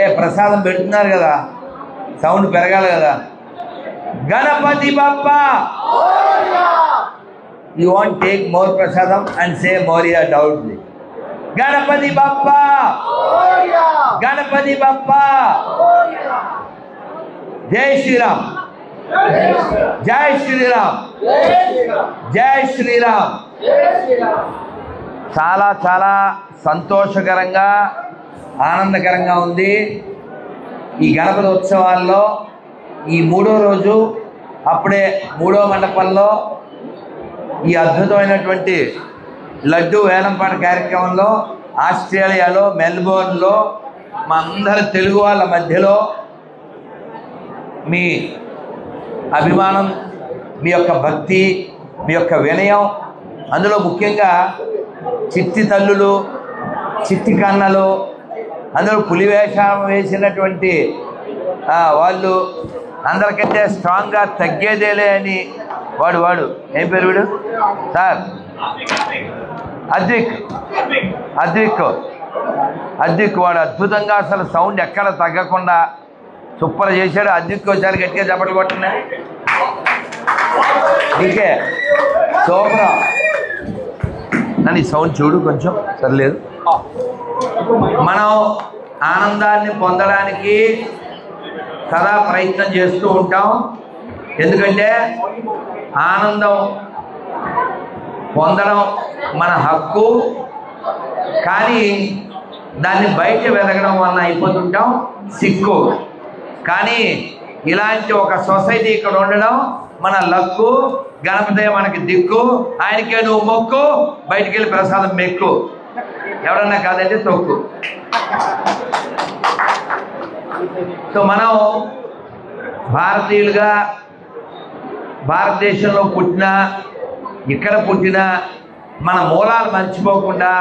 ఏ ప్రసాదం పెడుతున్నారు కదా, సౌండ్ పెరగాలి కదా. Ganapati Bappa. You want take more ప్రసాదం and say Morya loudly. Ganapati Bappa, Ganapati Bappa. జై శ్రీరామ్, జై శ్రీరామ్, జై శ్రీరామ్. చాలా చాలా సంతోషకరంగా ఆనందకరంగా ఉంది. ఈ గణపతి ఉత్సవాల్లో ఈ మూడో రోజు అప్పుడే మూడో మండపంలో ఈ అద్భుతమైనటువంటి లడ్డు వేలంపాట కార్యక్రమంలో ఆస్ట్రేలియాలో మెల్బోర్న్లో మా అందరి తెలుగు వాళ్ళ మధ్యలో మీ అభిమానం, మీ యొక్క భక్తి, మీ యొక్క వినయం, అందులో ముఖ్యంగా చిట్టి తల్లులు, చిట్టి కన్నలు, అందులో పులివేషం వేసినటువంటి వాళ్ళు అందరికంటే స్ట్రాంగ్గా తగ్గేదేలే అని వాడు ఏం పేరు వీడు సార్? అద్విక్ వాడు అద్భుతంగా అసలు సౌండ్ ఎక్కడ తగ్గకుండా సూపర్ చేశాడు. అద్విక్ వచ్చారు, గట్టిగా చప్పట్లు కొట్టండి. ఇంకే సూపర్. నన్ను ఈ సౌండ్ చూడు కొంచెం సరిలేదు. మనం ఆనందాన్ని పొందడానికి సదా ప్రయత్నం చేస్తూ ఉంటాం. ఎందుకంటే ఆనందం పొందడం మన హక్కు, కానీ దాన్ని బయట వెతకడం వలన అయిపోతుంటాం సిక్కు. కానీ ఇలాంటి ఒక సొసైటీ ఇక్కడ ఉండడం మన లక్కు. గణపతి మనకి దిక్కు, ఆయనకే నువ్వు మొక్కు, బయటికి వెళ్ళి ప్రసాదం మెక్కు, ఎవరన్నా కాదంటే తొక్కు. సో మనం భారతీయులుగా భారతదేశంలో పుట్టినా ఇక్కడ పుట్టినా మన మూలాలు మర్చిపోకుండా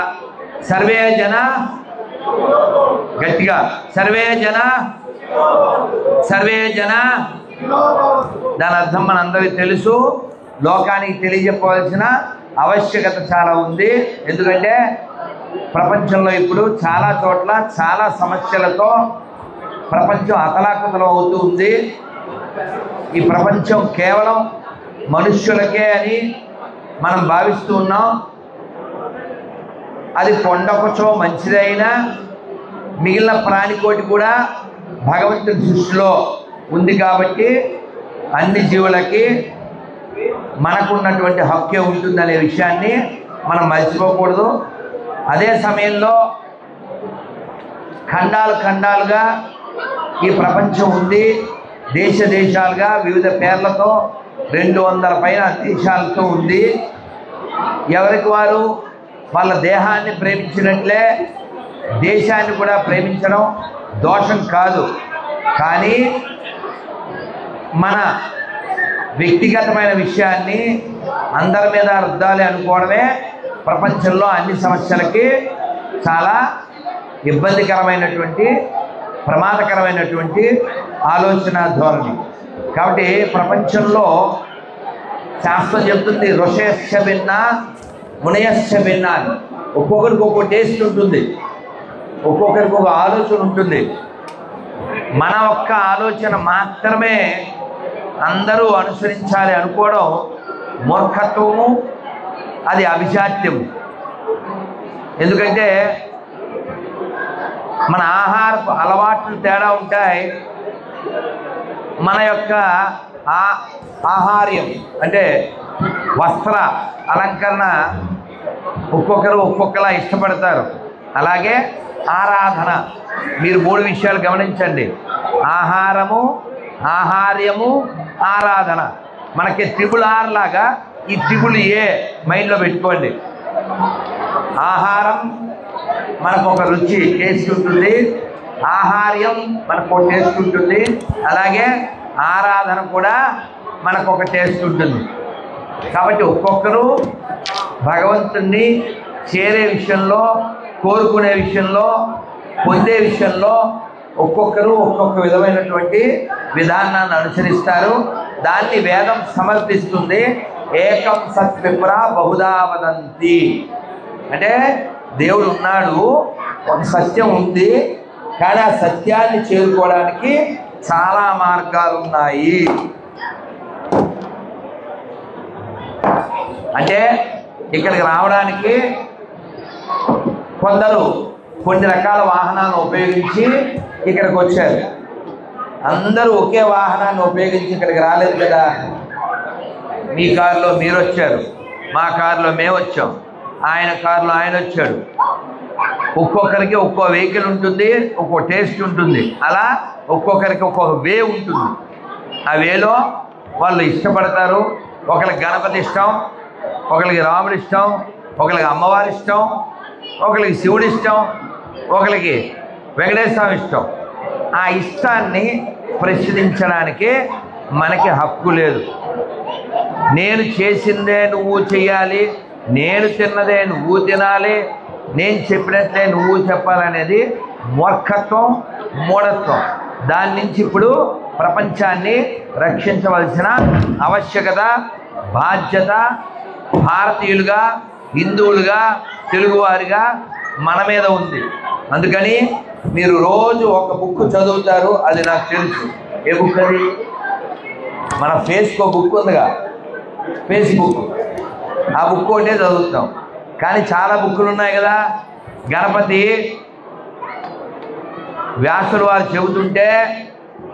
సర్వే జన, గట్టిగా సర్వే జన, సర్వే జన. దాని అర్థం మనందరికీ తెలుసు, లోకానికి తెలియజెప్పవలసిన ఆవశ్యకత చాలా ఉంది. ఎందుకంటే ప్రపంచంలో ఇప్పుడు చాలా చోట్ల చాలా సమస్యలతో ప్రపంచం అతలాకుతలం అవుతూ ఉంది. ఈ ప్రపంచం కేవలం మనుష్యులకే అని మనం భావిస్తూ ఉన్నాం. అది కొండకొచ్చో మంచిదైనా మిగిలిన ప్రాణికోటి కూడా భగవంతుడి దృష్టిలో ఉంది. కాబట్టి అన్ని జీవులకి మనకున్నటువంటి హక్కే ఉంటుందనే విషయాన్ని మనం మర్చిపోకూడదు. అదే సమయంలో ఖండాలుగా ఈ ప్రపంచం ఉంది. దేశాలుగా వివిధ పేర్లతో 200 పైన దేశాలతో ఉంది. ఎవరికి వారు వాళ్ళ దేహాన్ని ప్రేమించినట్లే దేశాన్ని కూడా ప్రేమించడం దోషం కాదు. కానీ మన వ్యక్తిగతమైన విషయాన్ని అందరి మీద రుద్దాలి అనుకోవడమే ప్రపంచంలో అన్ని సమస్యలకి చాలా ఇబ్బందికరమైనటువంటి ప్రమాదకరమైనటువంటి ఆలోచన ధోరణి. కాబట్టి ప్రపంచంలో శాస్త్రం చెప్తుంది, ఋషయశ్చ భిన్న మునయశ్చ భిన్న అని. ఒక్కొక్కరికి ఒక్కొక్క టేస్ట్ ఉంటుంది, ఒక్కొక్కరికి ఒక ఆలోచన ఉంటుంది. మన ఒక్క ఆలోచన మాత్రమే అందరూ అనుసరించాలి అనుకోవడం మూర్ఖత్వము, అది అభిజాత్యము. ఎందుకంటే మన ఆహారపు అలవాట్లు తేడా ఉంటాయి. మన యొక్క ఆహార్యం అంటే వస్త్ర అలంకరణ ఒక్కొక్కరు ఒక్కొక్కలా ఇష్టపడతారు. అలాగే ఆరాధన, మీరు 3 విషయాలు గమనించండి. ఆహారము, ఆహార్యము, ఆరాధన. మనకి త్రిబుల్-R లాగా ఈ త్రిబుల్-A మైండ్లో పెట్టుకోండి. ఆహారం మనకు ఒక రుచి టేస్ట్ ఉంటుంది, ఆహార్యం మనకు ఒక టేస్ట్ ఉంటుంది, అలాగే ఆరాధన కూడా మనకు ఒక టేస్ట్ ఉంటుంది. కాబట్టి ఒక్కొక్కరు భగవంతుణ్ణి చేరే విషయంలో, కోరుకునే విషయంలో, పొందే విషయంలో ఒక్కొక్కరు ఒక్కొక్క విధమైనటువంటి విధానాన్ని అనుసరిస్తారు. దాన్ని వేదం సమర్థిస్తుంది. ఏకం సత్విప్ర బహుదా వదంతి అంటే దేవుడు ఉన్నాడు, ఒక సత్యం ఉంది, కానీ ఆ సత్యాన్ని చేరుకోవడానికి చాలా మార్గాలు ఉన్నాయి. అంటే ఇక్కడికి రావడానికి కొందరు కొన్ని రకాల వాహనాలను ఉపయోగించి ఇక్కడికి వచ్చారు. అందరూ ఒకే వాహనాన్ని ఉపయోగించి ఇక్కడికి రాలేదు కదా. మీ కారులో మీరు వచ్చారు, మా కారులో మేము వచ్చాం, ఆయన కారులో ఆయన వచ్చాడు. ఒక్కొక్కరికి ఒక్కో వెహికల్ ఉంటుంది, ఒక్కో టేస్ట్ ఉంటుంది. అలా ఒక్కొక్కరికి ఒక్కొక్క వే ఉంటుంది. ఆ వేలో వాళ్ళు ఇష్టపడతారు. ఒకరికి గణపతి ఇష్టం, ఒకరికి రాముడు ఇష్టం, ఒకరికి అమ్మవారి ఇష్టం, ఒకరికి శివుడు ఇష్టం, ఒకరికి వెంకటేశ్వర ఇష్టం. ఆ ఇష్టాన్ని ప్రశ్నించడానికి మనకి హక్కు లేదు. నేను చేసిందే నువ్వు చేయాలి, నేను తిన్నదే నువ్వు తినాలి, నేను చెప్పినట్లే నువ్వు చెప్పాలనేది మూర్ఖత్వం, మూఢత్వం. దాని నుంచి ఇప్పుడు ప్రపంచాన్ని రక్షించవలసిన ఆవశ్యకత, బాధ్యత భారతీయులుగా, హిందువులుగా, తెలుగువారిగా మన మీద ఉంది. అందుకని మీరు రోజు ఒక బుక్ చదువుతారు, అది నాకు తెలుసు. ఏ బుక్ అది? మన ఫేస్కో బుక్ ఉందిగా, ఫేస్బుక్. ఆ బుక్ ఒకటే చదువుతాం. కానీ చాలా బుక్కులు ఉన్నాయి కదా. గణపతి వ్యాసులు వారు చెబుతుంటే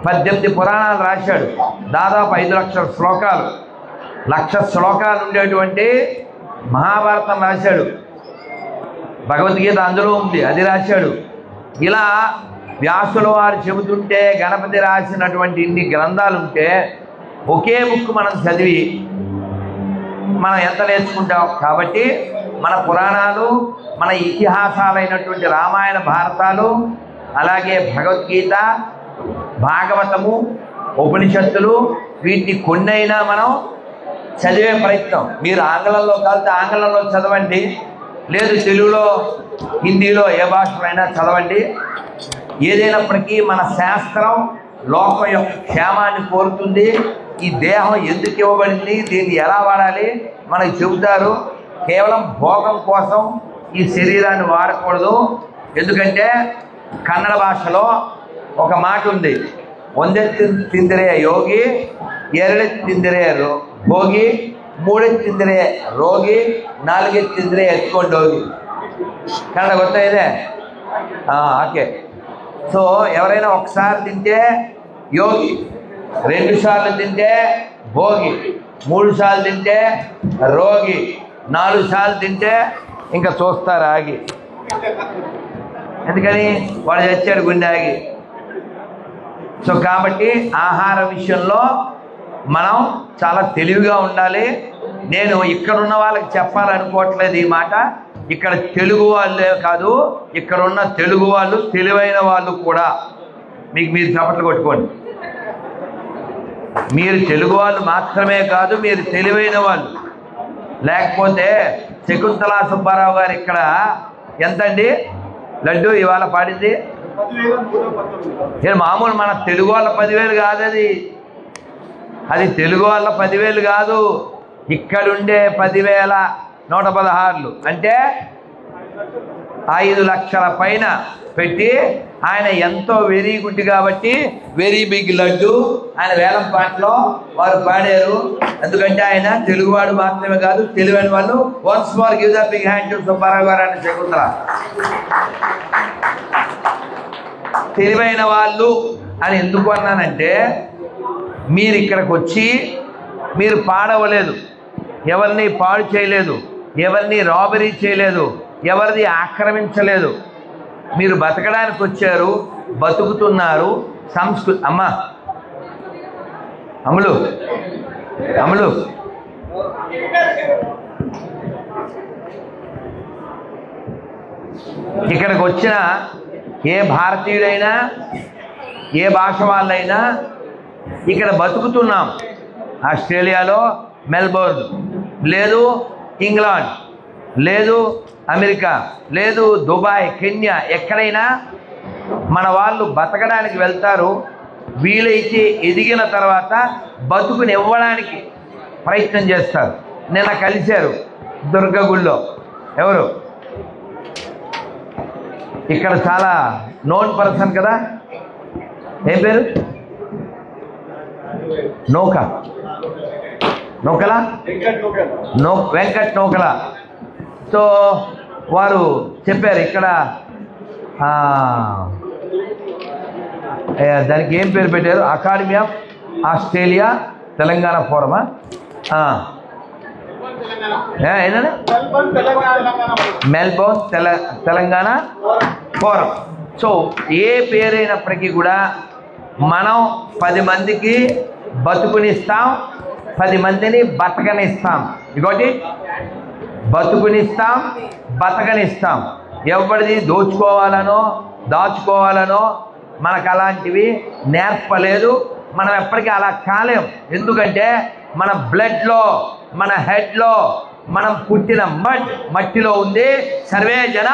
18 పురాణాలు రాశాడు. దాదాపు 5 లక్షల శ్లోకాలు, 1,00,000 శ్లోకాలు ఉండేటువంటి మహాభారతం రాశాడు. భగవద్గీత అందులో ఉంది, అది రాశాడు. ఇలా వ్యాసుల వారు చెబుతుంటే గణపతి రాసినటువంటి ఇన్ని గ్రంథాలు ఉంటే ఒకే బుక్ మనం చదివి మనం ఎంత నేర్చుకుంటాం. కాబట్టి మన పురాణాలు, మన ఇతిహాసాలైనటువంటి రామాయణ భారతాలు, అలాగే భగవద్గీత, భాగవతము, ఉపనిషత్తులు, వీటిని కొన్నైనా మనం చదివే ప్రయత్నం. మీరు ఆంగ్లంలో కలిస్తే ఆంగ్లంలో చదవండి, లేదు తెలుగులో, హిందీలో, ఏ భాషలోనైనా చదవండి. ఏదైనప్పటికీ మన శాస్త్రం లోకం యొక్క క్షేమాన్ని కోరుతుంది. ఈ దేహం ఎందుకు ఇవ్వబడింది, దీన్ని ఎలా వాడాలి మనకు చెబుతారు. కేవలం భోగం కోసం ఈ శరీరాన్ని వాడకూడదు. ఎందుకంటే కన్నడ భాషలో ఒక మాట ఉంది, ಒಂದೆತ್ತು ತಿಂದರೆ ಯೋಗಿ, ಎರಡೆತ್ತು ತಿಂದರೆ ಭೋಗಿ, ಮೂಡೆತ್ತು ತಿಂದರೆ ರೋಗಿ, ನಾಲ್ಗೆತ್ತು ತಿಂದರೆ ಎತ್ಕೊಂಡು ಹೋಗಿ. కన్నడ ಗೊತ್ತಾ ಇದೆ? ఓకే. సో ఎవరైనా ఒకసారి తింటే యోగి, 2 సార్లు తింటే భోగి, 3 సార్లు తింటే రోగి, 4 సార్లు తింటే ఇంకా చూస్తారు ఆగి. ఎందుకని? వాడు చచ్చాడు గుండె ఆగి. సో కాబట్టి ఆహార విషయంలో మనం చాలా తెలివిగా ఉండాలి. నేను ఇక్కడున్న వాళ్ళకి చెప్పాలనుకోవట్లేదు ఈ మాట. ఇక్కడ తెలుగు వాళ్ళే కాదు, ఇక్కడ ఉన్న తెలుగు వాళ్ళు తెలివైన వాళ్ళు కూడా. మీరు చప్పట్లు కొట్టుకోండి. మీరు తెలుగు వాళ్ళు మాత్రమే కాదు, మీరు తెలివైన వాళ్ళు. లేకపోతే శకుంతలా సుబ్బారావు గారు ఇక్కడ ఎంతండి లడ్డు ఇవాళ పాడింది? మామూలు మన తెలుగు వాళ్ళ 10,000 కాదు అది. అది తెలుగు వాళ్ళ 10,000 కాదు. ఇక్కడుండే 10,116 అంటే 5 లక్షల పైన పెట్టి ఆయన ఎంతో వెరీ గుడ్ కాబట్టి వెరీ బిగ్ లడ్డు ఆయన వేలం పాటలో వారు పాడారు. ఎందుకంటే ఆయన తెలుగువాడు మాత్రమే కాదు, తెలివైన వాళ్ళు. Once more give the big hand to Subbarao గారు అని శకుంతల. తెలివైన వాళ్ళు అని ఎందుకు అన్నానంటే, మీరు ఇక్కడికి వచ్చి మీరు పాడవలేదు, ఎవరిని పాడు చేయలేదు, ఎవరిని రాబరీ చేయలేదు, ఎవరిని ఆక్రమించలేదు. మీరు బతకడానికి వచ్చారు, బతుకుతున్నారు. అమ్మా అమ్ములు అమ్ములు ఇక్కడికి వచ్చిన ఏ భారతీయుడైనా, ఏ భాష వాళ్ళైనా ఇక్కడ బతుకుతున్నాం. ఆస్ట్రేలియాలో మెల్బోర్న్, లేదు ఇంగ్లాండ్, లేదు అమెరికా, లేదు దుబాయ్, కెన్యా, ఎక్కడైనా మన వాళ్ళు బతకడానికి వెళ్తారు. వీలైతే ఎదిగిన తర్వాత బతుకుని ఇవ్వడానికి ప్రయత్నం చేస్తారు. నిన్న కలిశారు దుర్గగుళ్ళో. ఎవరు? ఇక్కడ చాలా నోన్ పర్సన్ కదా, ఏం పేరు? నౌకల వెంకట్ నౌకల. సో వారు చెప్పారు ఇక్కడ దానికి ఏం పేరు పెట్టారు? అకాడమీ ఆఫ్ ఆస్ట్రేలియా తెలంగాణ ఫోరమా? ఏంటంటే మెల్బోర్న్ తెలంగాణ ఫోరం. సో ఏ పేరైనప్పటికీ కూడా మనం 10 మందికి బతుకునిస్తాం, 10 మందిని బతకనిస్తాం. ఇంకోటి బతుకునిస్తాం, బతకనిస్తాం. ఎవరిది దోచుకోవాలనో దాచుకోవాలనో మనకు అలాంటివి నేర్పలేదు. మనం ఎప్పటికీ అలా కాలేం. ఎందుకంటే మన బ్లడ్లో, మన హెడ్లో, మనం పుట్టిన మట్టిలో ఉంది సర్వే జన,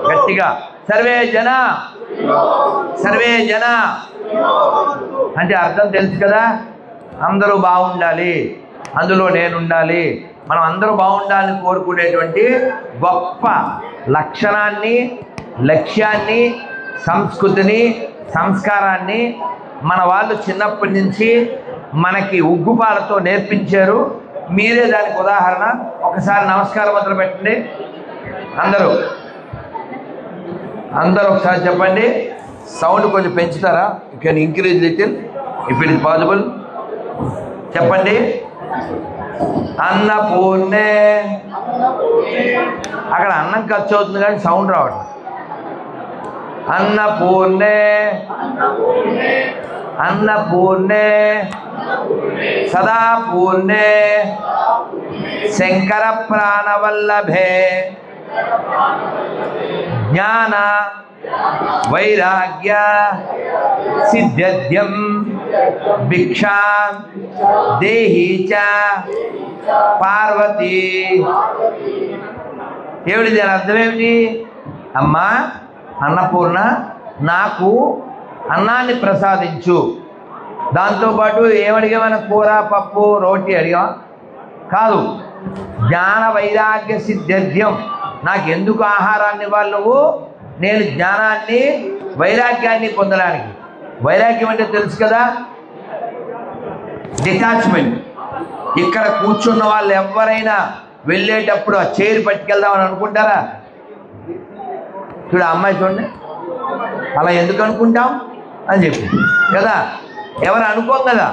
గట్టిగా సర్వే జన, సర్వే జన అంటే అర్థం తెలుసు కదా. అందరూ బాగుండాలి, అందులో నేను ఉండాలి, మనం అందరూ బాగుండాలని కోరుకునేటువంటి గొప్ప లక్షణాన్ని, లక్ష్యాన్ని, సంస్కృతిని, సంస్కారాన్ని మన వాళ్ళు చిన్నప్పటి నుంచి మనకి ఉగ్గుపాలతో నేర్పించారు. మీరే దానికి ఉదాహరణ. ఒకసారి నమస్కారం మొదలు పెట్టండి అందరూ ఒకసారి చెప్పండి. సౌండ్ కొంచెం పెంచుతారా? You can increase little if it is possible. చెప్పండి. అన్నపూర్ణే. అక్కడ అన్నం ఖర్చు అవుతుంది కానీ సౌండ్ రావట్లేదు. అన్నపూర్ణే, అన్నపూర్ణే సదాపూర్ణే శంకర ప్రాణవల్లభే జ్ఞాన వైరాగ్య సిద్ధ్యద్యం భిక్షా దేహి చ పార్వతీ. ఏమిటి దాని అర్థమేమిటి? అమ్మా అన్నపూర్ణ, నాకు అన్నాన్ని ప్రసాదించు. దాంతోపాటు ఏమడిగామన్నా? కూర, పప్పు, రోటీ అడిగాం కాదు. జ్ఞాన వైరాగ్య సిద్ధ్యద్యం, నాకు ఎందుకు ఆహారాన్ని ఇవ్వాలి నువ్వు? నేను జ్ఞానాన్ని, వైరాగ్యాన్ని పొందడానికి. వైరాగ్యం అంటే తెలుసు కదా, డిటాచ్మెంట్. ఇక్కడ కూర్చున్న వాళ్ళు ఎవరైనా వెళ్ళేటప్పుడు ఆ చైర్ పట్టుకెళ్దామని అనుకుంటారా? చూడు అమ్మాయి చూడండి, అలా ఎందుకు అనుకుంటాం అని చెప్పి కదా, ఎవరు అనుకోం కదా,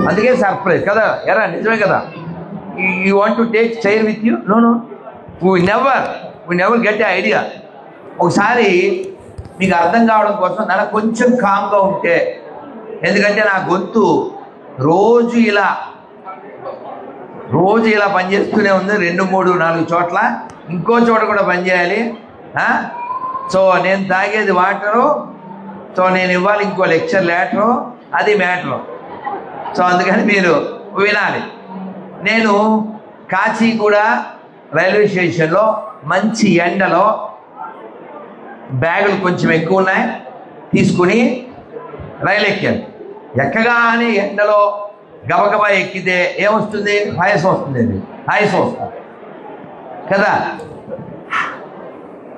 అందుకే సర్ప్రైజ్ కదా. ఎరా నిజమే కదా. You want to take chair with you? No, we never get a idea. ఒకసారి మీకు అర్థం కావడం కోసం నాకు కొంచెం కామ్గా ఉంటే, ఎందుకంటే నా గొంతు రోజు ఇలా పనిచేస్తూనే ఉంది. 2, 3, 4 చోట్ల, ఇంకో చోట కూడా పనిచేయాలి. సో నేను తాగేది వాటరు, సో నేను ఇవ్వాలి ఇంకో లెక్చర్ లేటరు, అది మ్యాటరు. సో అందుకని మీరు వినాలి. నేను కాచిగూడ రైల్వే స్టేషన్లో మంచి ఎండలో బ్యాగులు కొంచెం ఎక్కువ ఉన్నాయి తీసుకుని రైలు ఎక్కాను. ఎక్కగానే ఎండలో గబగబా ఎక్కితే ఏమొస్తుంది? ఆయాసం వస్తుంది. ఆయాసం వస్తుంది కదా.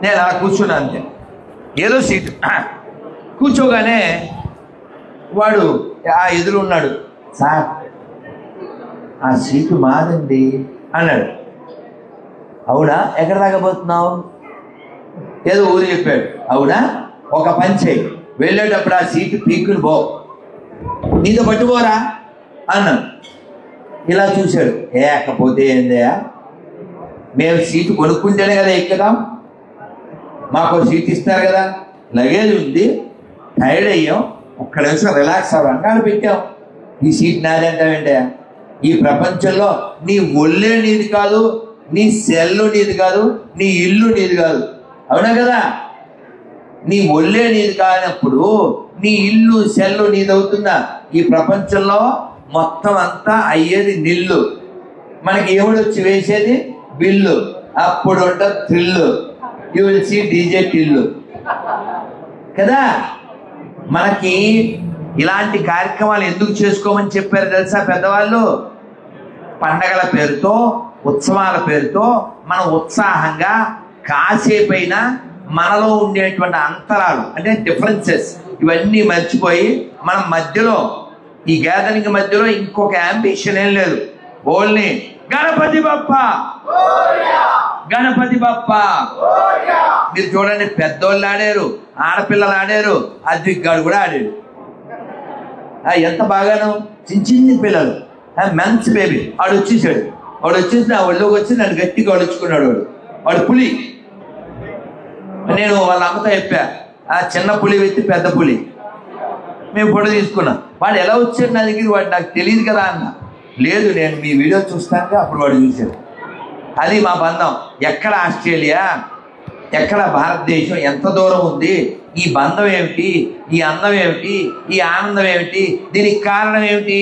నేను అలా కూర్చున్నా అంతే, ఏదో సీటు కూర్చోగానే వాడు ఆ ఎదురు ఉన్నాడు. సార్ ఆ సీటు మాదండి అన్నాడు. అవునా? ఎక్కడ తాగబోతున్నావు? ఏదో ఊరు చెప్పాడు. అవునా? ఒక పని చేయి, వెళ్ళేటప్పుడు ఆ సీటు పీక్కుని పో, నీతో పట్టుకోరా అన్నాడు. ఇలా చూశాడు. ఏకపోతే ఏందయ్యా, మేము సీటు కొనుక్కుంటేనే కదా ఎక్కుదాం, మాకు సీట్ ఇస్తారు కదా, లగేజ్ ఉంది, టైర్డ్ అయ్యాం, ఒక్క నిమిషం రిలాక్స్ అవ్వడానికి అని పెట్టాం. ఈ సీట్ నాది అంటావేంటయ్యా? ఈ ప్రపంచంలో నీ ఒళ్ళే నీది కాదు, నీ సెల్లు నీది కాదు, నీ ఇల్లు నీది కాదు. అవునా కదా? నీ ఒళ్ళే నీది కానప్పుడు నీ ఇల్లు, సెల్లు నీది అవుతుందా? ఈ ప్రపంచంలో మొత్తం అంతా అయ్యేది నిల్లు. మనకి ఎవడొచ్చి వేసేది బిల్లు. అప్పుడు ఉంటుంది thrill. You will see DJ Tillu కదా. మనకి ఇలాంటి కార్యక్రమాలు ఎందుకు చేసుకోమని చెప్పారు తెలుసా పెద్దవాళ్ళు? పండగల పేరుతో, ఉత్సవాల పేరుతో మనం ఉత్సాహంగా కాసేపైనా మనలో ఉండేటువంటి అంతరాలు అంటే డిఫరెన్సెస్ ఇవన్నీ మర్చిపోయి మనం మధ్యలో ఈ గ్యాదరింగ్ మధ్యలో ఇంకొక అంబిషన్ ఏం లేదు. ఓన్లీ గణపతి బప్ప, గణపతి బప్ప. మీరు చూడండి, పెద్దోళ్ళు ఆడారు, ఆడపిల్లలు ఆడారు, అద్విగ్గాడు కూడా ఆడాడు. ఎంత బాగాను, చిన్న చిన్న పిల్లలు, మెన్స్ బేబీ. వాడు వచ్చేసాడు, వాడు వచ్చేసి నా ఒళ్ళోకి వచ్చి నన్ను గట్టిగా అడుచుకున్నాడు. వాడు పులి. నేను వాళ్ళ అమ్మతో చెప్పా, ఆ చిన్న పులి వెత్తి పెద్ద పులి. మేము ఫోటో తీసుకున్నాం. వాడు ఎలా వచ్చాడు నా దగ్గర, వాడు నాకు తెలియదు కదా అన్న. లేదు, నేను మీ వీడియో చూస్తాను. అప్పుడు వాడు చూశాడు. అది మా బంధం. ఎక్కడ ఆస్ట్రేలియా, ఎక్కడ భారతదేశం, ఎంత దూరం ఉంది, ఈ బంధం ఏమిటి, ఈ అందం ఏమిటి, ఈ ఆనందం ఏమిటి, దీనికి కారణం ఏమిటి?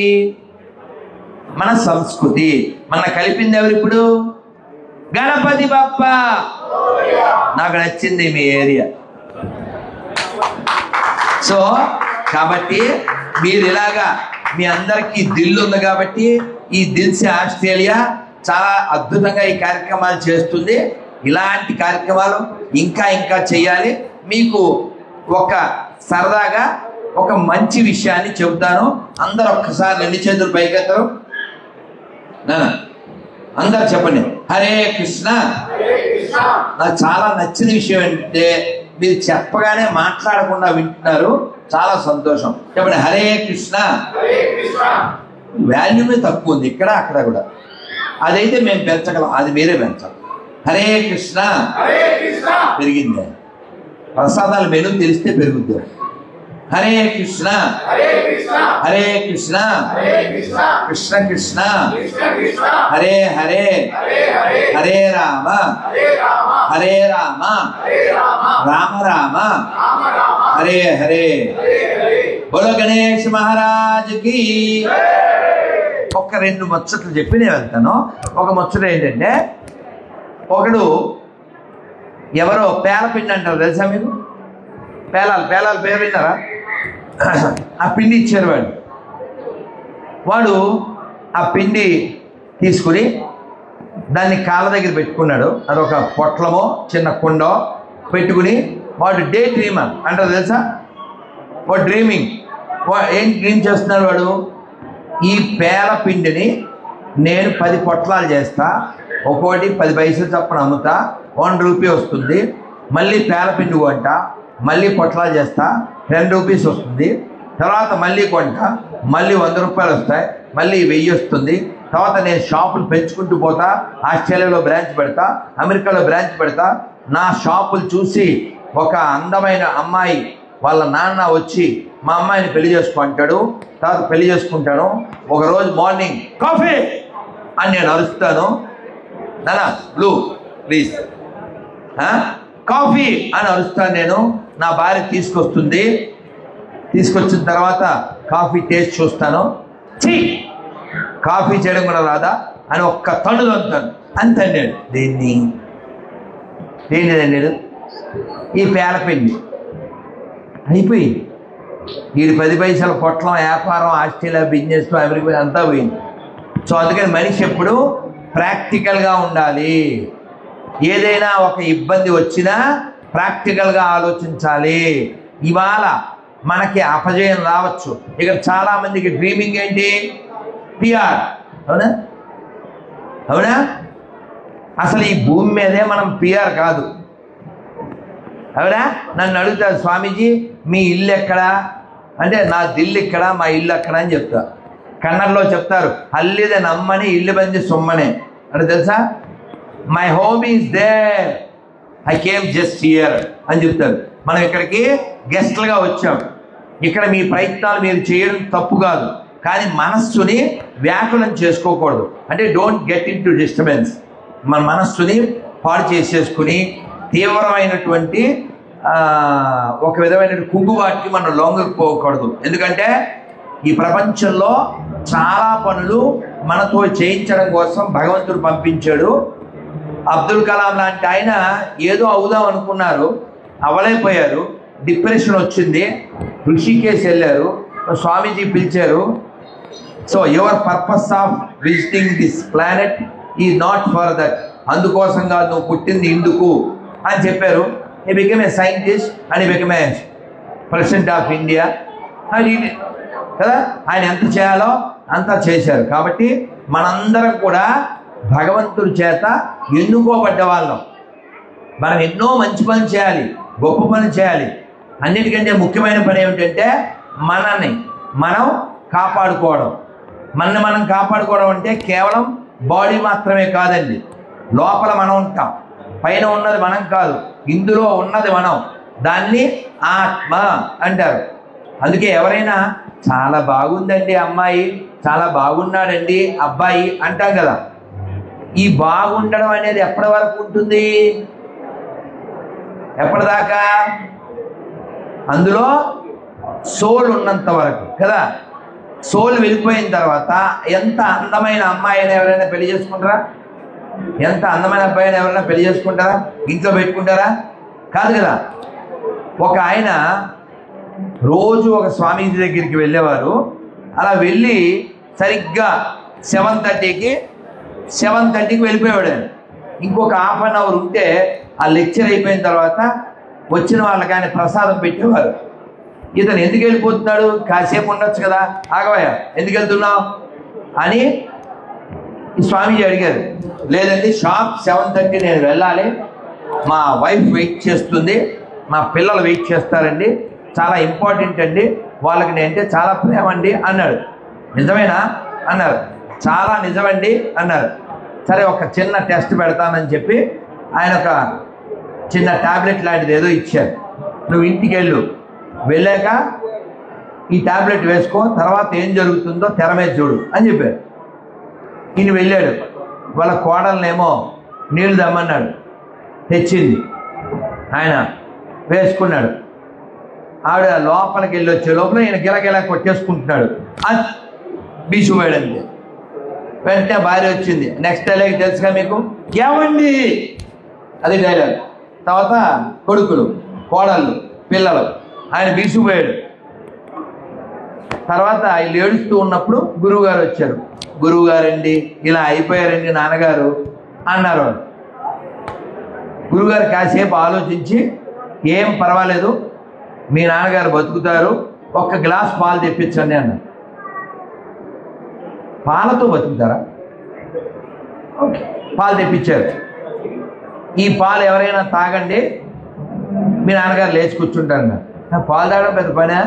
మన సంస్కృతి. మన కలిపింది ఎవరు ఇప్పుడు? గణపతి బప్ప. నాకు నచ్చింది మీ ఏరియా. సో కాబట్టి మీరు ఇలాగా మీ అందరికీ దిల్ ఉంది కాబట్టి ఈ దిల్సే ఆస్ట్రేలియా చాలా అద్భుతంగా ఈ కార్యక్రమాలు చేస్తుంది. ఇలాంటి కార్యక్రమాలు ఇంకా ఇంకా చేయాలి. మీకు ఒక సరదాగా ఒక మంచి విషయాన్ని చెబుతాను. అందరూ ఒక్కసారి 2 చేతులు పైకెత్తారు. అందరు చెప్పండి, హరే కృష్ణ. నాకు చాలా నచ్చిన విషయం ఏంటంటే మీరు చెప్పగానే మాట్లాడకుండా వింటున్నారు. చాలా సంతోషం. చెప్పండి, హరే కృష్ణ. వాల్యూమే తక్కువ ఉంది ఇక్కడ అక్కడ కూడా. అదైతే మేము పెంచగలం, అది మీరే పెంచాలి. హరే కృష్ణ పెరిగింది. ప్రసాదాల మెను తెలిస్తే పెరుగుద్ది. హరే కృష్ణ, హరే కృష్ణ, కృష్ణ కృష్ణ, హరే హరే, హరే రామ, హరే రామ, రామ రామ, హరే హరే. బోలో గణేష్ మహారాజ్ కి. ఒక 2 ముచ్చట్లు చెప్పి నేను వెళ్తాను. ఒక ముచ్చట ఏంటంటే, ఒకడు ఎవరో పేలపిండి అంటారు, తెలుసా మీకు? పేలాలు పేరు విన్నారా? ఆ పిండి ఇచ్చారు. వాడు ఆ పిండి తీసుకుని దాన్ని కాళ్ళ దగ్గర పెట్టుకున్నాడు. అదొక పొట్లమో చిన్న కుండో పెట్టుకుని వాడు డే డ్రీమర్ అంటారు, తెలుసా? వాడు డ్రీమింగ్. ఏం డ్రీమ్ చేస్తున్నాడు వాడు? ఈ పేల పిండిని నేను 10 పొట్లాలు చేస్తా, ఒక్కోటి 10 పైసలు చొప్పున అమ్ముతా, 1 రూపీ వస్తుంది. మళ్ళీ పేలపిండి కొంట, మళ్ళీ పొట్లాలు చేస్తా, 10 రూపీస్ వస్తుంది. తర్వాత మళ్ళీ కొంట, మళ్ళీ 100 రూపాయలు వస్తాయి, మళ్ళీ 1000 వస్తుంది. తర్వాత నేను షాపులు పెంచుకుంటూ పోతా. ఆస్ట్రేలియాలో బ్రాంచ్ పెడతా, అమెరికాలో బ్రాంచ్ పెడతా. నా షాపులు చూసి ఒక అందమైన అమ్మాయి వాళ్ళ నాన్న వచ్చి మా అమ్మాయిని పెళ్లి చేసుకుంటాడు. తర్వాత పెళ్లి చేసుకుంటాను. ఒకరోజు మార్నింగ్ కాఫీ అని నేను అరుస్తాను. నానా బ్లూ ప్లీజ్, కాఫీ అని అరుస్తాను నేను. నా భార్య తీసుకొస్తుంది. తీసుకొచ్చిన తర్వాత కాఫీ టేస్ట్ చూస్తాను. ఛీ, కాఫీ చేయడం కూడా రాదా అని ఒక్క తన్నులు అంటాను. అంతే నేను దేన్ని ఈ పేలపిండి అయిపోయింది. వీడి 10 పైసల పొట్లం వ్యాపారం, ఆస్ట్రేలియా బిజినెస్, అమెరికా అంతా పోయింది. సో అందుకని మనిషి ఎప్పుడు ప్రాక్టికల్గా ఉండాలి. ఏదైనా ఒక ఇబ్బంది వచ్చినా ప్రాక్టికల్గా ఆలోచించాలి. ఇవాళ మనకి అపజయం రావచ్చు. ఇక చాలామందికి డ్రీమింగ్ ఏంటి? పిఆర్. అవునా? అవునా? అసలు ఈ భూమి మీదే మనం పిఆర్ కాదు. అవునా? నన్ను అడుగుతారు, స్వామీజీ మీ ఇల్లు ఎక్కడా అంటే, నా దిల్లు ఇక్కడ, మా ఇల్లు అక్కడ అని చెప్తా. కన్నడలో చెప్తారు, అల్లిదే నమ్మని ఇల్లు బంది సొమ్మనే అంటే తెలుసా? My home is there, I came just here అని చెప్తారు. మనం ఇక్కడికి గెస్ట్లుగా వచ్చాం. ఇక్కడ మీ ప్రయత్నాలు మీరు చేయడం తప్పు కాదు, కానీ మనస్సుని వ్యాకులం చేసుకోకూడదు. అంటే don't get in to disturbance. మన మనస్సుని పాడు చేసేసుకుని తీవ్రమైనటువంటి ఒక విధమైన కుంగుబాటుకి మనం లొంగకపోకూడదు. ఎందుకంటే ఈ ప్రపంచంలో చాలా పనులు మనతో చేయించడం కోసం భగవంతుడు పంపించాడు. అబ్దుల్ కలాం లాంటి ఆయన ఏదో అవుదాం అనుకున్నారు, అవలైపోయారు. డిప్రెషన్ వచ్చింది, ఋషికేశ్ వెళ్ళారు, స్వామీజీ పిలిచారు. So your purpose of visiting this planet is not for that, అందుకోసంగా నువ్వు పుట్టింది ఇందుకు అని చెప్పారు. he became a scientist and he became a president of India. కదా, ఆయన ఎంత చేయాలో అంతా చేశారు. కాబట్టి మనందరం కూడా భగవంతుడి చేత ఎన్నుకోబడ్డ వాళ్ళం. మనం ఎన్నో మంచి పనులు చేయాలి, గొప్ప పనులు చేయాలి. అన్నిటికంటే ముఖ్యమైన పని ఏమిటంటే మనల్ని మనం కాపాడుకోవడం. మనల్ని మనం కాపాడుకోవడం అంటే కేవలం బాడీ మాత్రమే కాదండి. లోపల మనం ఉంటాం, పైన ఉన్నది మనం కాదు, ఇందులో ఉన్నది మనం. దాన్ని ఆత్మ అంటారు. అందుకే ఎవరైనా చాలా బాగుందండి అమ్మాయి, చాలా బాగున్నాడండి అబ్బాయి అంటాం కదా. ఈ బాగుండడం అనేది ఎప్పటి వరకు ఉంటుంది? ఎప్పటిదాకా? అందులో సోల్ ఉన్నంత వరకు కదా. సోల్ వెళ్ళిపోయిన తర్వాత ఎంత అందమైన అమ్మాయి అయినా ఎవరైనా పెళ్లి చేసుకుంటారా? ఎంత అందమైన అబ్బాయి అయినా ఎవరైనా పెళ్లి చేసుకుంటారా? ఇంట్లో పెట్టుకుంటారా? కాదు కదా. ఒక ఆయన రోజు ఒక స్వామీజీ దగ్గరికి వెళ్ళేవారు. అలా వెళ్ళి సరిగ్గా 7:30కి వెళ్ళిపోయాడు. ఇంకొక హాఫ్ అన్ అవర్ ఉంటే ఆ లెక్చర్ అయిపోయిన తర్వాత వచ్చిన వాళ్ళకి ఆయన ప్రసాదం పెట్టేవారు. ఇతను ఎందుకు వెళ్ళిపోతున్నాడు? కాసేపు ఉండొచ్చు కదా, ఆగవయ్యా ఎందుకు వెళ్తున్నావు అని ఈ స్వామీజీ అడిగారు. లేదండి, షాప్ 7:30 నేను వెళ్ళాలి, మా వైఫ్ వెయిట్ చేస్తుంది, మా పిల్లలు వెయిట్ చేస్తారండి, చాలా ఇంపార్టెంట్ అండి, వాళ్ళకి నేనంటే చాలా ప్రేమ అండి అన్నాడు. నిజమేనా అన్నారు. చాలా నిజమండి అన్నారు. సరే ఒక చిన్న టెస్ట్ పెడతానని చెప్పి ఆయన ఒక చిన్న ట్యాబ్లెట్ లాంటిది ఏదో ఇచ్చారు. నువ్వు ఇంటికి వెళ్ళాక ఈ ట్యాబ్లెట్ వేసుకో, తర్వాత ఏం జరుగుతుందో తెర మీద చూడు అని చెప్పారు. ఈయన వెళ్ళాడు. వాళ్ళ కోడలనేమో నీళ్ళు దమ్మన్నాడు, తెచ్చింది. ఆయన వేసుకున్నాడు. ఆవిడ లోపలికి వెళ్ళి వచ్చే లోపల ఈయన గిలగిలా కొట్టేసుకుంటున్నాడు. అది బీసుపోయాడంతే. వెంటనే భార్య వచ్చింది. నెక్స్ట్ డైలాగ్ తెలుసుగా మీకు, ఏమండి అది డైలాగ్. తర్వాత కొడుకులు, కోడళ్ళు, పిల్లలు. ఆయన బీసుపోయాడు. తర్వాత వీళ్ళు ఏడుస్తూ ఉన్నప్పుడు గురువుగారు వచ్చారు. గురువుగారండి ఇలా అయిపోయారండి నాన్నగారు అన్నారు. గురువుగారు కాసేపు ఆలోచించి, ఏం పర్వాలేదు, మీ నాన్నగారు బతుకుతారు, ఒక్క గ్లాస్ పాలు తెప్పించండి అన్నారు. పాలతో బతుకుతారా? ఓకే, పాలు తెప్పించారు. ఈ పాలు ఎవరైనా తాగండి, మీ నాన్నగారు లేచి కూర్చుంటారు. పాలు తాగడం పెద్ద పనా?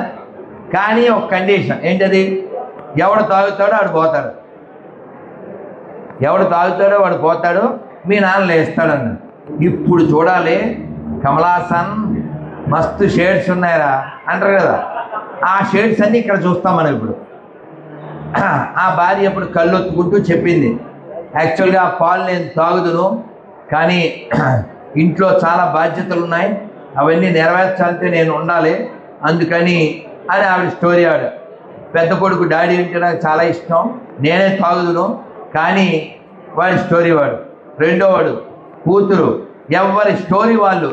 కానీ ఒక కండిషన్ ఏంటది? ఎవడు తాగుతాడో వాడు పోతాడు, ఎవడు తాగుతాడో వాడు పోతాడు, మీ నాన్న లేస్తాడన్న. ఇప్పుడు చూడాలి, కమలాసన్ మస్తు షేడ్స్ ఉన్నాయరా అంటారు కదా, ఆ షేడ్స్ అన్నీ ఇక్కడ చూస్తాం మనం. ఇప్పుడు ఆ భార్య ఇప్పుడు కళ్ళు ఒత్తుకుంటూ చెప్పింది, యాక్చువల్గా ఆ పాలు నేను తాగుదును, కానీ ఇంట్లో చాలా బాధ్యతలు ఉన్నాయి, అవన్నీ నెరవేర్చాలంటే నేను ఉండాలి, అందుకని అని ఆవిడ స్టోరీ. ఆవిడ పెద్ద కొడుకు డాడీ అంటే నాకు చాలా ఇష్టం, నేనే తాగుదును, కానీ వాడి స్టోరీ వాడు. రెండోవాడు కూతురు, ఎవరి స్టోరీ వాళ్ళు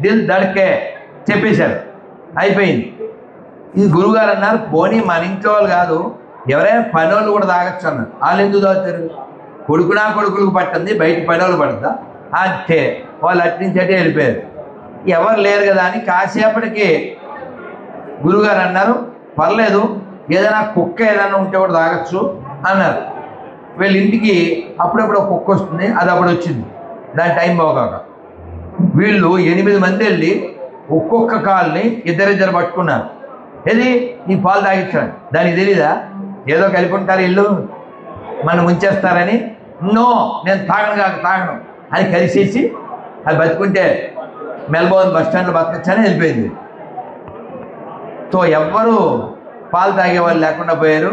దిల్ దడకే చెప్పేశారు, అయిపోయింది. ఇది గురువుగారు అన్నారు, పోనీ మన ఇంట్లో వాళ్ళు కాదు, ఎవరైనా పని వాళ్ళు కూడా తాగొచ్చు అన్నారు. వాళ్ళు ఎందుకు తాగుతారు? కొడుకులకు పట్టింది, బయట పని వాళ్ళు పడుతుందా అంటే వాళ్ళు అట్నుంచి అటే వెళ్ళిపోయారు. ఎవరు లేరు కదా అని కాసేపటికి గురువుగారు అన్నారు, పర్లేదు, ఏదైనా కుక్క ఏదైనా ఉంటే కూడా తాగొచ్చు అన్నారు. వీళ్ళ ఇంటికి అప్పుడప్పుడు ఒక కుక్క వస్తుంది, అది అప్పుడు వచ్చింది, దాని టైం బాగాక వీళ్ళు 8 మంది వెళ్ళి ఒక్కొక్క కాల్ని ఇద్దరిద్దరు పట్టుకున్నారు. ఏది ఈ పాలు తాగించాడు, దానికి తెలీదా ఏదో కలిపి ఉంటారు ఇల్లు మనం ముంచేస్తారని. నో, నేను తాగను అని కలిసేసి అది బతుకుంటే మెల్బోర్న్ బస్ స్టాండ్లో బతకచ్చని వెళ్ళిపోయింది. సో ఎవ్వరూ పాలు తాగేవాళ్ళు లేకుండా పోయారు.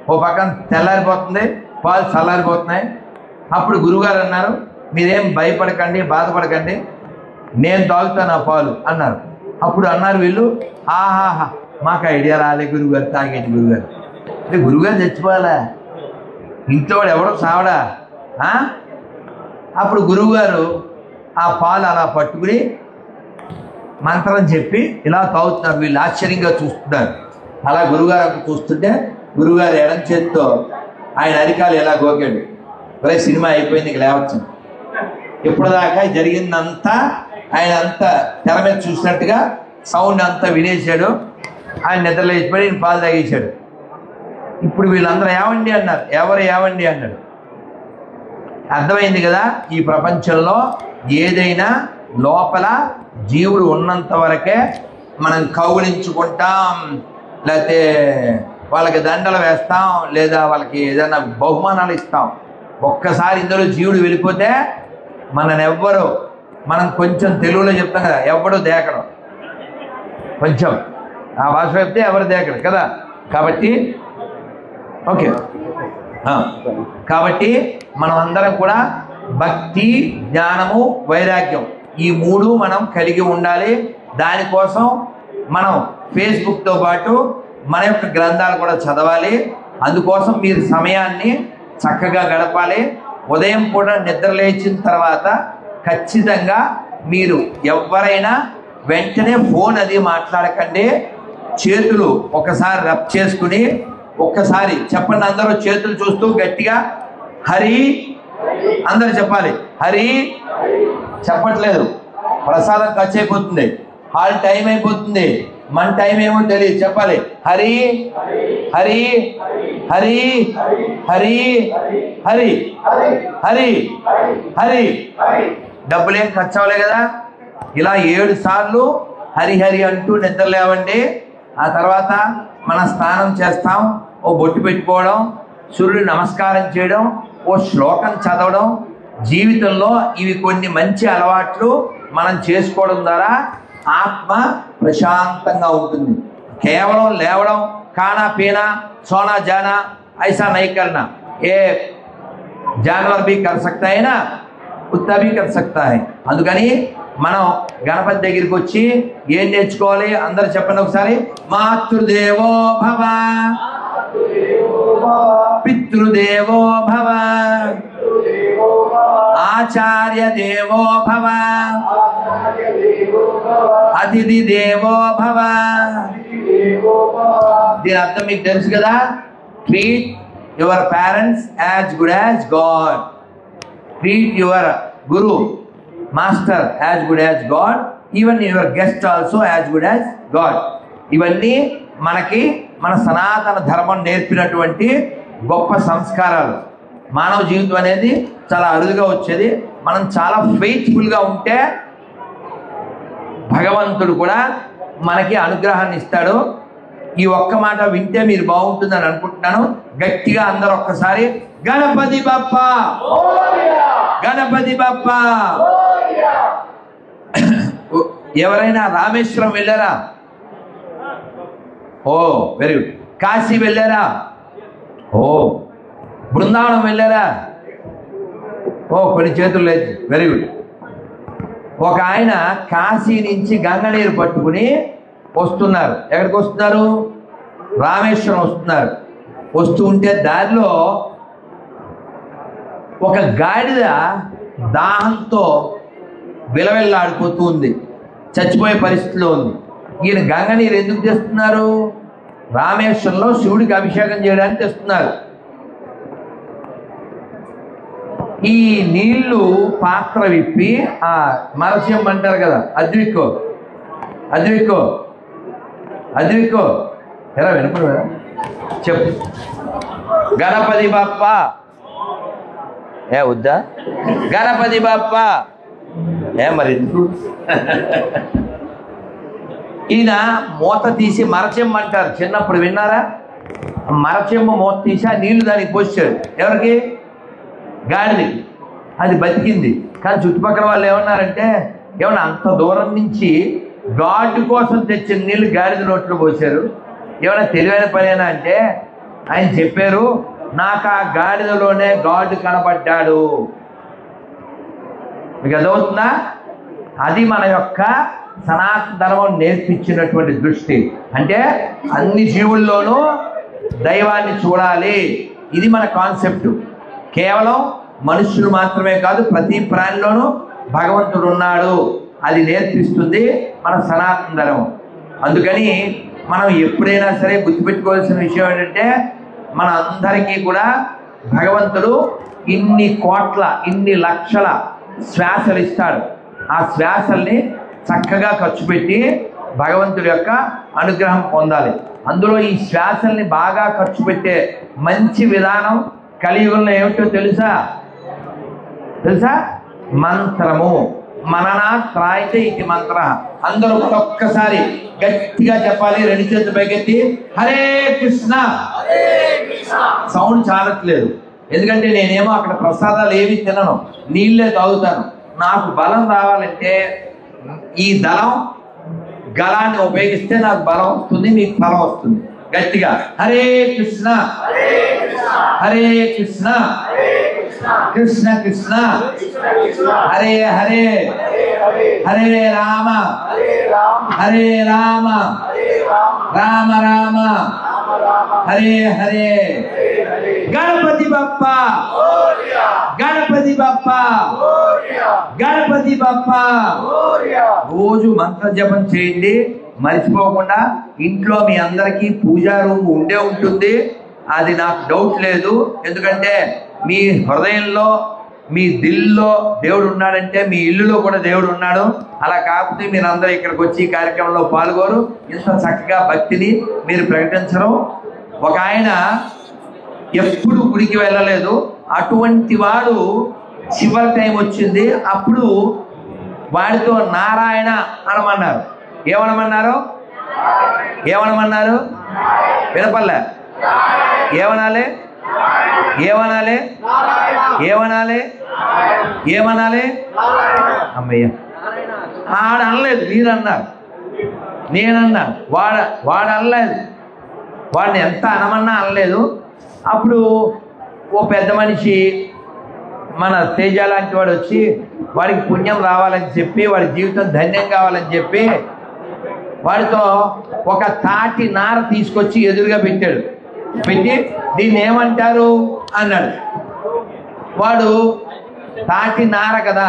ఓ పక్కన తెల్లారిపోతుంది, పాలు చల్లారిపోతున్నాయి. అప్పుడు గురువుగారు అన్నారు, మీరేం భయపడకండి, బాధపడకండి, నేను తాగుతాను ఆ పాలు అన్నారు. అప్పుడు అన్నారు వీళ్ళు, ఆహాహా మాకు ఐడియా రాలే గురువుగారు, తాగేటి గురువుగారు అంటే గురువుగారు చచ్చిపోవాలా, ఇంట్లో వాడు ఎవడో సావడా. అప్పుడు గురువుగారు ఆ పాలు అలా పట్టుకుని మంత్రం చెప్పి ఇలా తాగుతున్నారు. వీళ్ళు ఆశ్చర్యంగా చూస్తున్నారు. అలా గురువుగారు చూస్తుంటే గురువుగారు ఎడం చేతితో ఆయన అరికాలు ఎలా గోకాడు. ఒరే సినిమా అయిపోయింది, ఇక లేవచ్చు. ఇప్పుడు దాకా జరిగిందంతా ఆయన అంతా తెర మీద చూసినట్టుగా సౌండ్ అంతా వినేశాడు. ఆయన నిద్రలేచిపోయి ఈయన పాలు తాగేశాడు. ఇప్పుడు వీళ్ళందరూ ఏమండి అన్నారు. ఎవరు ఏమండి అన్నాడు. అర్థమైంది కదా, ఈ ప్రపంచంలో ఏదైనా లోపల జీవుడు ఉన్నంత వరకే మనం కౌగిలించుకుంటాం, లేకపోతే వాళ్ళకి దండలు వేస్తాం, లేదా వాళ్ళకి ఏదైనా బహుమానాలు ఇస్తాం. ఒక్కసారి ఇందులో జీవుడు వెళ్ళిపోతే మననెవ్వరు, మనం కొంచెం తెలుగులో చెప్తాం కదా, ఎవడు దేకడం, కొంచెం ఆ భాష చెప్తే ఎవరు దేకడు కదా. కాబట్టి ఓకే, కాబట్టి మనం అందరం కూడా భక్తి, జ్ఞానము, వైరాగ్యం ఈ మూడు మనం కలిగి ఉండాలి. దానికోసం మనం ఫేస్బుక్తో పాటు మన యొక్క గ్రంథాలు కూడా చదవాలి. అందుకోసం మీరు సమయాన్ని చక్కగా గడపాలి. ఉదయం పూట నిద్ర లేచిన తర్వాత ఖచ్చితంగా మీరు ఎవరైనా వెంటనే ఫోన్ అది మాట్లాడకండి. చేతులు ఒకసారి రబ్ చేసుకుని ఒక్కసారి చెప్పండి. అందరూ చేతులు చూస్తూ గట్టిగా హరి అందరు చెప్పాలి. హరి చెప్పట్లేదు, ప్రసాదం ఖర్చు అయిపోతుంది, హాల్ టైం అయిపోతుంది, మన టైం ఏమో తెలియదు. చెప్పాలి హరి హరి హరి హరి హరి హరి హరి. డబ్బులేం ఖర్చు అవ్వలే కదా. ఇలా 7 సార్లు హరి హరి అంటూ నిద్ర లేవండి. ఆ తర్వాత మన స్నానం చేస్తాం, ఓ బొట్టు పెట్టుకోవడం, సూర్యుడు నమస్కారం చేయడం, ఓ శ్లోకం చదవడం. జీవితంలో ఇవి కొన్ని మంచి అలవాట్లు మనం చేసుకోవడం ద్వారా ఆత్మ ప్రశాంతంగా ఉంటుంది. కేవలం లేవడం, खाना पीना सोना जाना ऐसा नहीं करना। ये जानवर भी कर सकता है ना, कुत्ता भी कर सकता है। అందుకని మనం గణపతి దగ్గరికి వచ్చి ఏం నేర్చుకోవాలి అందరూ చెప్పండి ఒకసారి। మాతృదేవో భవ, పితృదేవో భవ, ఆచార్య దేవో భవ, అతిథి దేవో భవ। దీని అర్థం మీకు తెలుసు కదా, treat your parents as good as God, treat your Guru master as good as God, even your guest also as good as God. ఇవన్నీ మనకి మన సనాతన ధర్మం నేర్పినటువంటి గొప్ప సంస్కారాలు। మానవ జీవితం అనేది చాలా అరుదుగా వచ్చేది। మనం చాలా ఫెయిత్ఫుల్గా ఉంటే భగవంతుడు కూడా మనకి అనుగ్రహాన్ని ఇస్తాడు। ఈ ఒక్క మాట వింటే మీరు బాగుంటుందని అనుకుంటున్నాను। గట్టిగా అందరూ ఒక్కసారి గణపతి బప్పా, గణపతి బప్పా। ఎవరైనా రామేశ్వరం వెళ్ళారా? ఓ వెరీ గుడ్। కాశీ వెళ్ళారా? ఓ బృందావనం వెళ్ళారా? ఓ కొన్ని చేతులు లేదు, వెరీ గుడ్। ఒక ఆయన కాశీ నుంచి గంగ నీరు పట్టుకుని వస్తున్నారు। ఎక్కడికి వస్తున్నారు? రామేశ్వరం వస్తున్నారు। వస్తూ ఉంటే దారిలో ఒక గాడిద దాహంతో విలవిల్లాడిపోతూ ఉంది, చచ్చిపోయే పరిస్థితిలో ఉంది। ఈయన గంగ నీరు ఎందుకు తెస్తున్నారు? రామేశ్వరంలో శివుడికి అభిషేకం చేయడానికి తెస్తున్నారు। ఈ నీళ్లు పాత్ర విప్పి ఆ మరస్యం అంటారు కదా, అద్విక్కో అద్విక్కో అద్విక్కో ఎలా వినపడు చెప్పు। గణపతి బప్ప ఏ వద్దా? గణపతి బప్ప ఏ మరి ఎందుకు? ఈయన మూత తీసి మరచెమ్మ అంటారు, చిన్నప్పుడు విన్నారా? మరచెమ్మ మూత తీసి ఆ నీళ్లు దానికి పోసాడు। ఎవరికి? గాడిదకి। అది బతికింది। కానీ చుట్టుపక్కల వాళ్ళు ఏమన్నారంటే, ఏమన్నా అంత దూరం నుంచి గాడ్ కోసం తెచ్చిన నీళ్ళు గాడిద నోట్లో పోసారు, ఏమైనా తెలివైన పనేనా అంటే ఆయన చెప్పారు, నాకు ఆ గాడిదలోనే గాడ్ కనబడ్డాడు। మీకు అర్థమవుతుందా? అది మన యొక్క సనాతన ధర్మం నేర్పించినటువంటి దృష్టి। అంటే అన్ని జీవుల్లోనూ దైవాన్ని చూడాలి, ఇది మన కాన్సెప్ట్। కేవలం మనుషులు మాత్రమే కాదు, ప్రతి ప్రాణిలోనూ భగవంతుడు ఉన్నాడు, అది నేర్పిస్తుంది మన సనాతన ధర్మం। అందుకని మనం ఎప్పుడైనా సరే గుర్తుపెట్టుకోవాల్సిన విషయం ఏంటంటే, మన అందరికీ కూడా భగవంతుడు ఇన్ని కోట్ల ఇన్ని లక్షల శ్వాసలు ఇస్తాడు। ఆ శ్వాసల్ని చక్కగా ఖర్చు పెట్టి భగవంతుడి యొక్క అనుగ్రహం పొందాలి. అందులో ఈ శ్వాసల్ని బాగా ఖర్చు పెట్టే మంచి విధానం కలియుగంలో ఏమిటో తెలుసా? మంత్రము. మననాత్ త్రాయతే ఇది మంత్ర. అందరూ కూడా ఒక్కసారి గట్టిగా చెప్పాలి. 2 చేతులు పైకెత్తి హరే కృష్ణ. సౌండ్ చాలట్లేదు, ఎందుకంటే నేనేమో అక్కడ ప్రసాదాలు ఏమి తినను, నీళ్ళే తాగుతాను. నాకు బలం రావాలంటే ఈ గలాన్ని ఉపయోగిస్తే నాకు బలం వస్తుంది, మీకు ఫలం వస్తుంది. గట్టిగా హరే కృష్ణ హరే కృష్ణ కృష్ణ కృష్ణ హరే హరే హరే రామ హరే రామ రామ రామ హరే హరే. గణపతి బప్ప గణపతి బప్ప గణపతి బప్ప. రోజు మంత్ర జపం చేయండి మర్చిపోకుండా. ఇంట్లో మీ అందరికీ పూజా రూమ్ ఉండే ఉంటుంది, అది నాకు డౌట్ లేదు. ఎందుకంటే మీ హృదయంలో మీ దిల్లో దేవుడు ఉన్నాడంటే మీ ఇల్లులో కూడా దేవుడు ఉన్నాడు. అలా కాకపోతే మీరు అందరూ ఇక్కడికి వచ్చి ఈ కార్యక్రమంలో పాల్గొరు, ఇంత చక్కగా భక్తిని మీరు ప్రకటించరు. ఒక ఆయన ఎప్పుడు గుడికి వెళ్ళలేదు, అటువంటి వాడు చివరి టైం వచ్చింది, అప్పుడు వాడితో నారాయణ అనమన్నారు. ఏమనమన్నారు? వినపల్లే. ఏమనాలి? అమ్మయ్య, ఆడ అనలేదు, మీరన్నారు, నేనన్నా. వాడు అనలేదు, వాడిని ఎంత అనమన్నా అనలేదు. అప్పుడు ఓ పెద్ద మనిషి మన తేజ లాంటి వాడు వచ్చి వాడికి పుణ్యం రావాలని చెప్పి, వాడి జీవితం ధన్యం కావాలని చెప్పి వాడితో ఒక తాటి నార తీసుకొచ్చి ఎదురుగా పెట్టి దీన్ని ఏమంటారు అన్నాడు. వాడు తాటి నార కదా,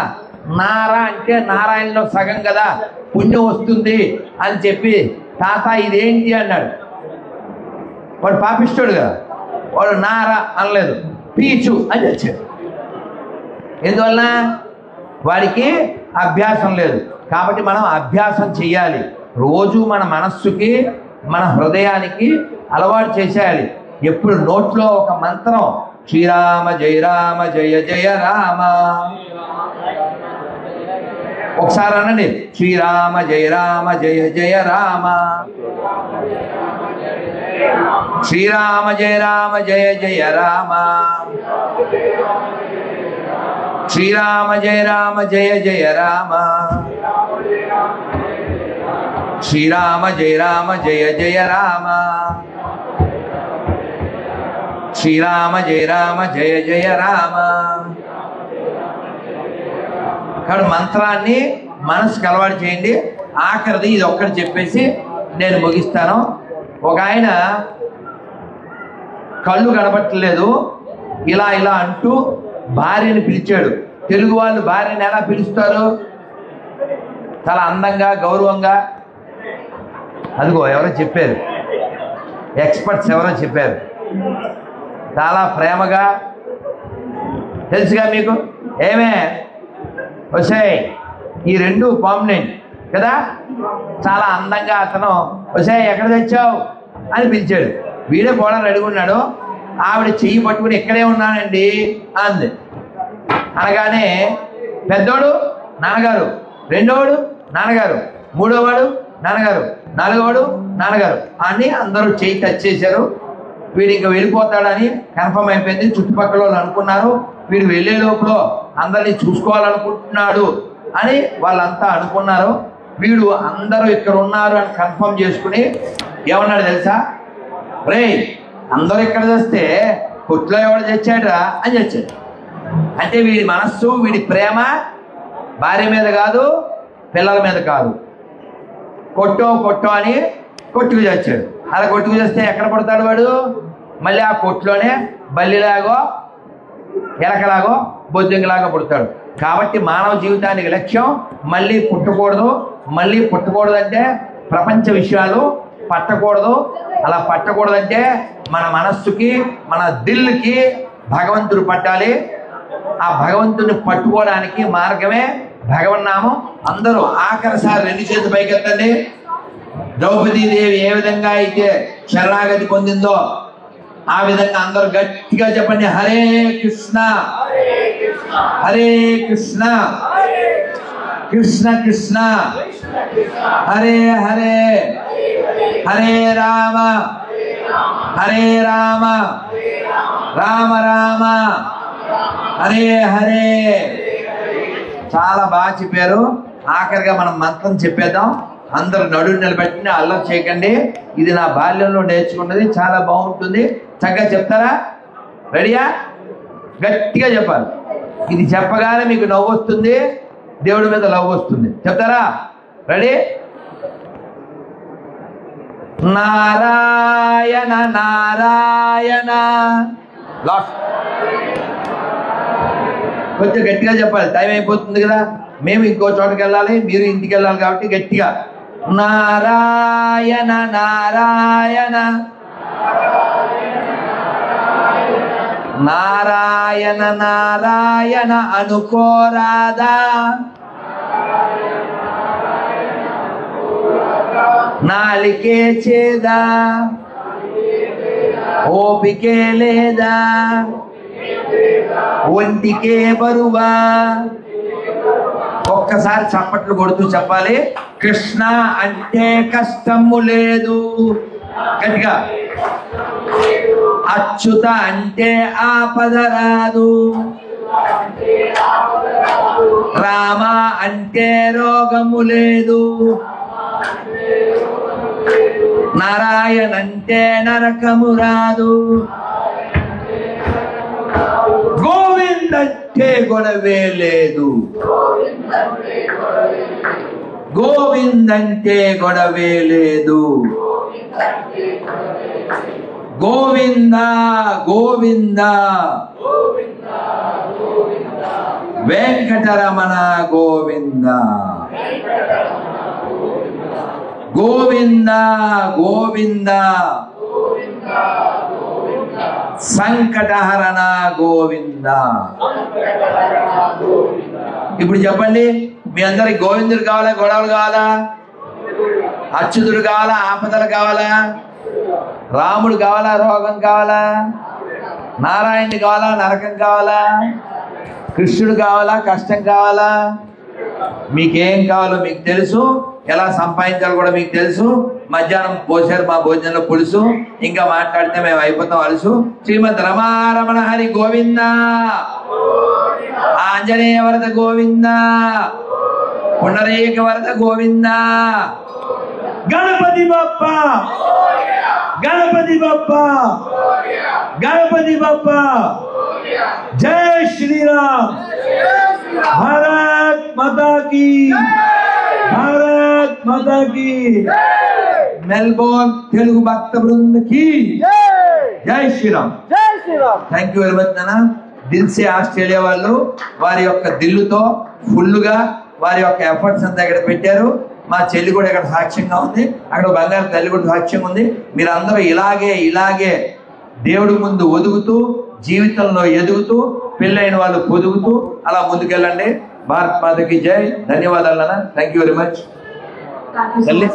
నార అంటే నారాయణలో సగం కదా, పుణ్యం వస్తుంది అని చెప్పి తాత ఇదేంటి అన్నాడు. వాడు పాపిస్తాడు కదా, వాడు నార అనలేదు, పీచు అని వచ్చాడు. ఎందువల్ల? వాడికి అభ్యాసం లేదు. కాబట్టి మనం అభ్యాసం చెయ్యాలి. రోజు మన మనస్సుకి మన హృదయానికి అలవాటు చేసేయాలి. ఎప్పుడు నోట్లో ఒక మంత్రం, శ్రీరామ జయ రామ జయ జయ రామ. ఒకసారి అనండి, శ్రీరామ జయ రామ జయ జయ రామ, శ్రీరామ జయ రామ జయ జయ రామ, శ్రీరామ జయ రామ జయ జయ రామ, శ్రీరామ జయ రామ జయ జయ రామ, శ్రీరామ జయ రామ జయ జయ రామ. కాబట్టి మంత్రాన్ని మనసుకు అలవాటు చేయండి. ఆఖరిది ఇది ఒక్కటి చెప్పేసి నేను ముగిస్తాను. ఒక ఆయన కళ్ళు కనబట్టలేదు, ఇలా ఇలా అంటూ భార్యని పిలిచాడు. తెలుగు వాళ్ళు భార్యని ఎలా పిలుస్తారు? చాలా అందంగా, గౌరవంగా. అదిగో ఎవరో చెప్పారు, ఎక్స్పర్ట్స్ ఎవరో చెప్పారు, చాలా ప్రేమగా. తెలుసుగా మీకు? ఏమే వచ్చాయి, ఈ రెండు పర్మనెంట్ కదా. చాలా అందంగా అతను వచ్చాయి, ఎక్కడ తెచ్చావు అని పిలిచాడు. వీడే పోవడానికి అడుగున్నాడు. ఆవిడ చెయ్యి పట్టుకుని ఇక్కడే ఉన్నానండి అంది. అనగానే పెద్దోడు నాన్నగారు, రెండోవాడు నాన్నగారు, మూడోవాడు నాన్నగారు, నాలుగోవాడు నాన్నగారు అని అందరూ చెయ్యి టచ్ చేశారు. వీడు ఇంకా వెళ్ళిపోతాడని కన్ఫర్మ్ అయిపోయింది. చుట్టుపక్కల వాళ్ళు అనుకున్నారు వీడు వెళ్ళే లోపల అందరినీ చూసుకోవాలనుకుంటున్నాడు అని వాళ్ళంతా అనుకున్నారు. వీడు అందరూ ఇక్కడ ఉన్నారు అని కన్ఫర్మ్ చేసుకుని ఏమన్నాడు తెలుసా? రే, అందరూ ఇక్కడ చేస్తే కొట్లో ఎవడు చచ్చాడురా అని చచ్చాడు. అంటే వీడి మనస్సు, వీడి ప్రేమ భార్య మీద కాదు, పిల్లల మీద కాదు. కొట్టో అని కొట్టుకు చచ్చాడు. అలా కొట్టుకు చేస్తే ఎక్కడ పడతాడు వాడు? మళ్ళీ ఆ కొట్టులోనే బల్లిలాగో, ఎలకలాగో, బొద్దింకలాగో పుడతాడు. కాబట్టి మానవ జీవితానికి లక్ష్యం మళ్ళీ పుట్టకూడదు. మళ్ళీ పుట్టకూడదంటే ప్రపంచ విషయాలు పట్టకూడదు. అలా పట్టకూడదంటే మన మనస్సుకి, మన దిల్కి భగవంతుడు పట్టాలి. ఆ భగవంతుని పట్టుకోవడానికి మార్గమే భగవన్నామం అందరూ ఆఖరిసారి 2 చేతులు పైకెత్తండి. ద్రౌపదీదేవి ఏ విధంగా అయితే శరణాగతి పొందిందో ఆ విధంగా అందరూ గట్టిగా చెప్పండి. హరే కృష్ణ హరే కృష్ణ కృష్ణ కృష్ణ హరే హరే హరే రామ హరే రామ రామ రామ హరే హరే. చాలా బాగా చెప్పారు. ఆఖరిగా మనం మంత్రం చెప్పేద్దాం. అందరూ నడురు నిలబెట్టి అల్లరి చేయకండి. ఇది నా బాల్యంలో నేర్చుకున్నది, చాలా బాగుంటుంది. చక్కగా చెప్తారా? రెడీయా? గట్టిగా చెప్పాలి. ఇది చెప్పగానే మీకు నవ్వు వస్తుంది, దేవుడి మీద లవ్ వస్తుంది. చెప్తారా? రెడీ? నారాయణ నారాయణ. లాస్ట్ కొంచెం గట్టిగా చెప్పాలి, టైం అయిపోతుంది కదా. మేము ఇంకో చోటకి వెళ్ళాలి, మీరు ఇంటికి వెళ్ళాలి కాబట్టి గట్టిగా నారాయణ నారాయణ నారాయణ నారాయణ అనుకోరాదా, నాలికే చేదా, ఓపికే లేదా, ఒంటికే బరువా. ఒక్కసారి చప్పట్లు కొడుతూ చెప్పాలి. కృష్ణ అంటే కష్టము లేదు. గట్టిగా. అచ్యుత అంటే ఆపద రాదు. రామ అంటే రోగము లేదు. నారాయణ అంటే నరకము రాదు. గోవింద్ అంటే గొడవే లేదు. గోవింద్ అంటే గొడవే లేదు. గోవింద గోవింద వెంకటరమణ గోవింద గోవింద గోవింద సంకటహరణ గోవింద. ఇప్పుడు చెప్పండి, మీ అందరికి గోవిందుడు కావాలా, గొడవలు కావాలా, అచ్యుతుడు కావాలా, ఆపదలు కావాలా, రాముడు కావాలా, రోగం కావాలా, నారాయణుడు కావాలా, నరకం కావాలా, కృష్ణుడు కావాలా, కష్టం కావాలా? మీకేం కావాలో మీకు తెలుసు, ఎలా సంపాదించాలో కూడా మీకు తెలుసు. మధ్యాహ్నం పోసారు మా భోజనంలో పులుసు, ఇంకా మాట్లాడితే మేము అయిపోతాం అలుసు. శ్రీమద్ రమారమణ హరి గోవింద, ఆంజనేయ వరద గోవింద, పుండరీక వరద గోవింద. గణపతి బప్ప గణపతి బప్ప గణపతి బప్ప. జై శ్రీరామ్. భారత్ మాతా కీ, భారత్ మాతా కీ. మెల్బోర్న్ తెలుగు భక్త బృంద కి జై శ్రీరామ్. థ్యాంక్ యూ వెరీ మచ్ నాన్న. దిల్సే ఆస్ట్రేలియా వాళ్ళు వారి యొక్క దిల్లుతో ఫుల్గా వారి యొక్క ఎఫర్ట్స్ అంతా ఇక్కడ పెట్టారు. మా చెల్లి కూడా ఇక్కడ సాక్ష్యంగా ఉంది, అక్కడ బంగారు తల్లి కూడా సాక్ష్యంగా ఉంది. మీరందరూ ఇలాగే ఇలాగే దేవుడి ముందు ఒదుగుతూ, జీవితంలో ఎదుగుతూ, పెళ్ళైన వాళ్ళు పొదుగుతూ అలా ముందుకెళ్ళండి. భారత్ మాతకి జై. ధన్యవాదాలు నాన్న. థ్యాంక్ యూ వెరీ మచ్ తల్లి.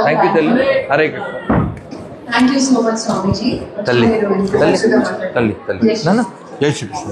థ్యాంక్ యూ తల్లి. Hare Krishna. Thank you so much, Swamiji. తల్లి తల్లి తల్లి తల్లి నాన్న. జై శ్రీకృష్ణ.